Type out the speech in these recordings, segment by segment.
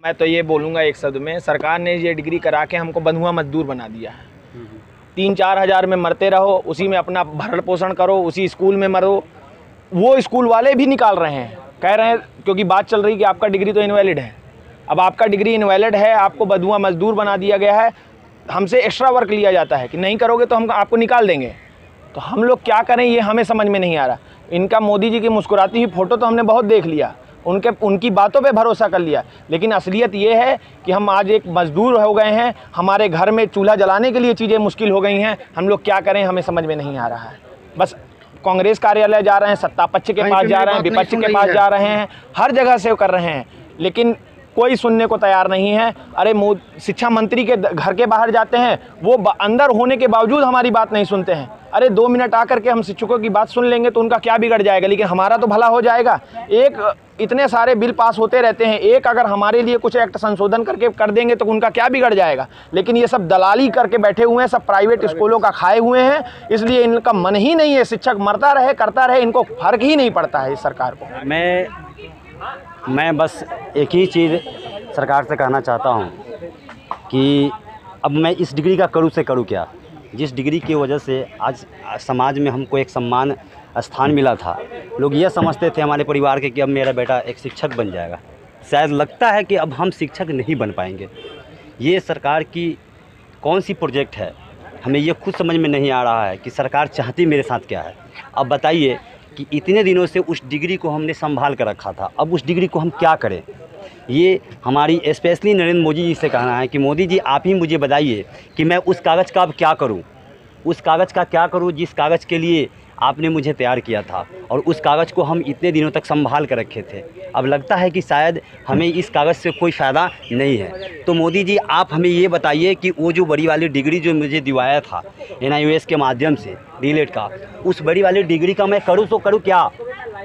मैं तो ये बोलूँगा एक शब्द में, सरकार ने ये डिग्री करा के हमको बंधुआ मजदूर बना दिया है। 3-4 हज़ार में मरते रहो, उसी में अपना भरण पोषण करो, उसी स्कूल में मरो। वो स्कूल वाले भी निकाल रहे हैं, कह रहे हैं, क्योंकि बात चल रही कि आपका डिग्री तो इनवैलिड है। अब आपका डिग्री इनवैलिड है, आपको बंधुआ मजदूर बना दिया गया है, हमसे एक्स्ट्रा वर्क लिया जाता है कि नहीं करोगे तो हम आपको निकाल देंगे। तो हम लोग क्या करें ये हमें समझ में नहीं आ रहा। इनका मोदी जी की मुस्कुराती हुई फ़ोटो तो हमने बहुत देख लिया, उनकी बातों पे भरोसा कर लिया, लेकिन असलियत ये है कि हम आज एक मजदूर हो गए हैं। हमारे घर में चूल्हा जलाने के लिए चीज़ें मुश्किल हो गई हैं। हम लोग क्या करें हमें समझ में नहीं आ रहा है। बस कांग्रेस कार्यालय जा रहे हैं, सत्ता पक्ष के पास जा रहे हैं, विपक्ष के पास जा रहे हैं, हर जगह से कर रहे हैं, लेकिन कोई सुनने को तैयार नहीं है। अरे शिक्षा मंत्री के घर के बाहर जाते हैं, वो अंदर होने के बावजूद हमारी बात नहीं सुनते हैं। अरे 2 मिनट आकर के हम शिक्षकों की बात सुन लेंगे तो उनका क्या बिगड़ जाएगा, लेकिन हमारा तो भला हो जाएगा। इतने सारे बिल पास होते रहते हैं, एक अगर हमारे लिए कुछ एक्ट संशोधन करके कर देंगे तो उनका क्या बिगड़ जाएगा। लेकिन ये सब दलाली करके बैठे हुए हैं, सब प्राइवेट स्कूलों का खाए हुए हैं, इसलिए इनका मन ही नहीं है। शिक्षक मरता रहे करता रहे, इनको फर्क ही नहीं पड़ता है इस सरकार को। मैं बस एक ही चीज़ सरकार से कहना चाहता हूँ कि अब मैं इस डिग्री का करूँ से करूँ क्या। जिस डिग्री की वजह से आज समाज में हमको एक सम्मान स्थान मिला था, लोग ये समझते थे हमारे परिवार के कि अब मेरा बेटा एक शिक्षक बन जाएगा। शायद लगता है कि अब हम शिक्षक नहीं बन पाएंगे। ये सरकार की कौन सी प्रोजेक्ट है, हमें ये खुद समझ में नहीं आ रहा है कि सरकार चाहती मेरे साथ क्या है। अब बताइए कि इतने दिनों से उस डिग्री को हमने संभाल कर रखा था, अब उस डिग्री को हम क्या करें। ये हमारी स्पेशली नरेंद्र मोदी जी से कहना है कि मोदी जी आप ही मुझे बताइए कि मैं उस कागज़ का अब क्या करूं, उस कागज़ का क्या करूं जिस कागज़ के लिए आपने मुझे तैयार किया था और उस कागज़ को हम इतने दिनों तक संभाल कर रखे थे। अब लगता है कि शायद हमें इस कागज़ से कोई फ़ायदा नहीं है। तो मोदी जी आप हमें ये बताइए कि वो जो बड़ी वाली डिग्री जो मुझे दिवाया था NIOS के माध्यम से DLED का, उस बड़ी वाली डिग्री का मैं करूँ तो करूँ क्या।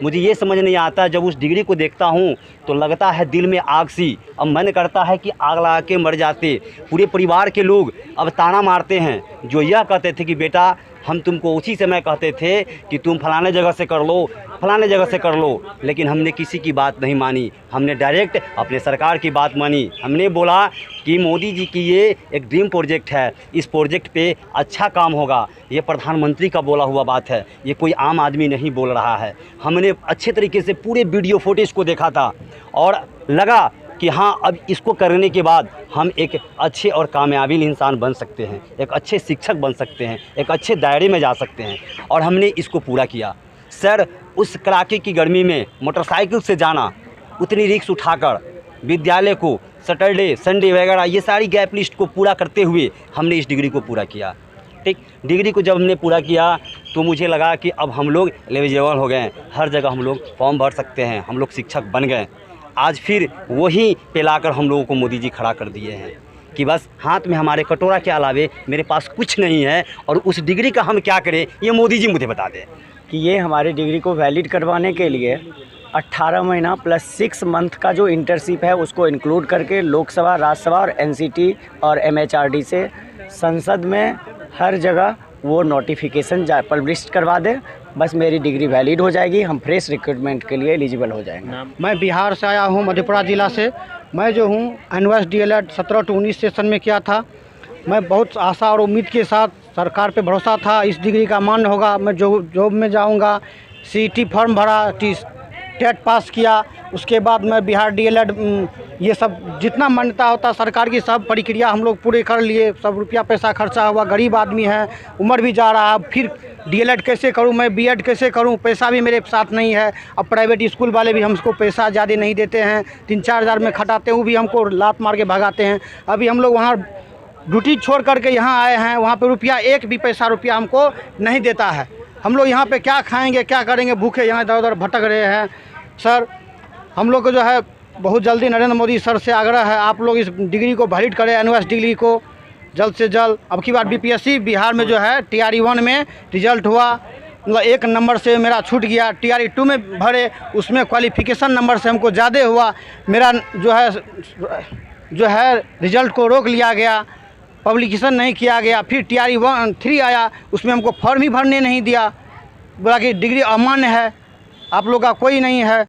मुझे ये समझ नहीं आता। जब उस डिग्री को देखता हूँ तो लगता है दिल में आग सी, अब मन करता है कि आग लगा के मर जाते। पूरे परिवार के लोग अब ताना मारते हैं, जो यह कहते थे कि बेटा हम तुमको उसी समय कहते थे कि तुम फलाने जगह से कर लो, फलाने जगह से कर लो, लेकिन हमने किसी की बात नहीं मानी। हमने डायरेक्ट अपने सरकार की बात मानी। हमने बोला कि मोदी जी की ये एक ड्रीम प्रोजेक्ट है, इस प्रोजेक्ट पे अच्छा काम होगा। ये प्रधानमंत्री का बोला हुआ बात है, ये कोई आम आदमी नहीं बोल रहा है। हमने अच्छे तरीके से पूरे वीडियो फुटेज को देखा था और लगा कि हाँ अब इसको करने के बाद हम एक अच्छे और कामयाबी इंसान बन सकते हैं, एक अच्छे शिक्षक बन सकते हैं, एक अच्छे दायरे में जा सकते हैं, और हमने इसको पूरा किया। सर उस कड़ाके की गर्मी में मोटरसाइकिल से जाना, उतनी रिस्क उठाकर विद्यालय को सैटरडे संडे वगैरह ये सारी गैप लिस्ट को पूरा करते हुए हमने इस डिग्री को पूरा किया। ठीक, डिग्री को जब हमने पूरा किया तो मुझे लगा कि अब हम लोग एलिजिबल हो गए, हर जगह हम लोग फॉर्म भर सकते हैं, हम लोग शिक्षक बन गए। आज फिर वही पे लाकर हम लोगों को मोदी जी खड़ा कर दिए हैं कि बस हाथ में हमारे कटोरा के अलावे मेरे पास कुछ नहीं है, और उस डिग्री का हम क्या करें ये मोदी जी मुझे बता दें। कि ये हमारी डिग्री को वैलिड करवाने के लिए 18 महीना प्लस 6 मंथ का जो इंटर्नशिप है उसको इंक्लूड करके लोकसभा, राज्यसभा और NCT और MHRD से संसद में हर जगह वो नोटिफिकेशन पब्लिश करवा दे। बस मेरी डिग्री वैलिड हो जाएगी, हम फ्रेश रिक्रूटमेंट के लिए एलिजिबल हो जाएंगे। मैं बिहार से आया हूँ, मधेपुरा ज़िला से। मैं जो हूँ NIOS DLED 17 से 19 सेशन में किया था। मैं बहुत आशा और उम्मीद के साथ, सरकार पे भरोसा था इस डिग्री का मान्य होगा, मैं जॉब में जाऊँगा। CET फॉर्म भरा, टेट पास किया, उसके बाद मैं बिहार DLED ये सब जितना मान्यता होता सरकार की सब प्रक्रिया हम लोग पूरे कर लिए। सब रुपया पैसा खर्चा हुआ, गरीब आदमी है, उम्र भी जा रहा है, फिर DLED कैसे करूं, मैं BEd कैसे करूं, पैसा भी मेरे साथ नहीं है। अब प्राइवेट स्कूल वाले भी हमको पैसा ज़्यादा नहीं देते हैं, 3-4 हज़ार में खटाते हैं, वो भी हमको लात मार के भगाते हैं। अभी हम लोग वहाँ ड्यूटी छोड़ करके यहाँ आए हैं, वहाँ पे रुपया एक भी पैसा रुपया हमको नहीं देता है। हम लोग यहाँ पे क्या खाएंगे, क्या करेंगे, भूखे यहाँ इधर उधर भटक रहे हैं। सर हम लोग को जो है बहुत जल्दी नरेंद्र मोदी सर से आग्रह है, आप लोग इस डिग्री को वैलिड करें, NIOS डिग्री को जल्द से जल्द। अब की बार BPSC बिहार में जो है TRE 1 में रिजल्ट हुआ, मतलब 1 नंबर से मेरा छूट गया। TRE 2 में भरे, उसमें क्वालिफिकेशन नंबर से हमको ज़्यादा हुआ, मेरा जो है रिजल्ट को रोक लिया गया, पब्लिकेशन नहीं किया गया। फिर TRE 3 आया, उसमें हमको फॉर्म ही भरने नहीं दिया, बोला कि डिग्री अमान्य है, आप लोग का कोई नहीं है।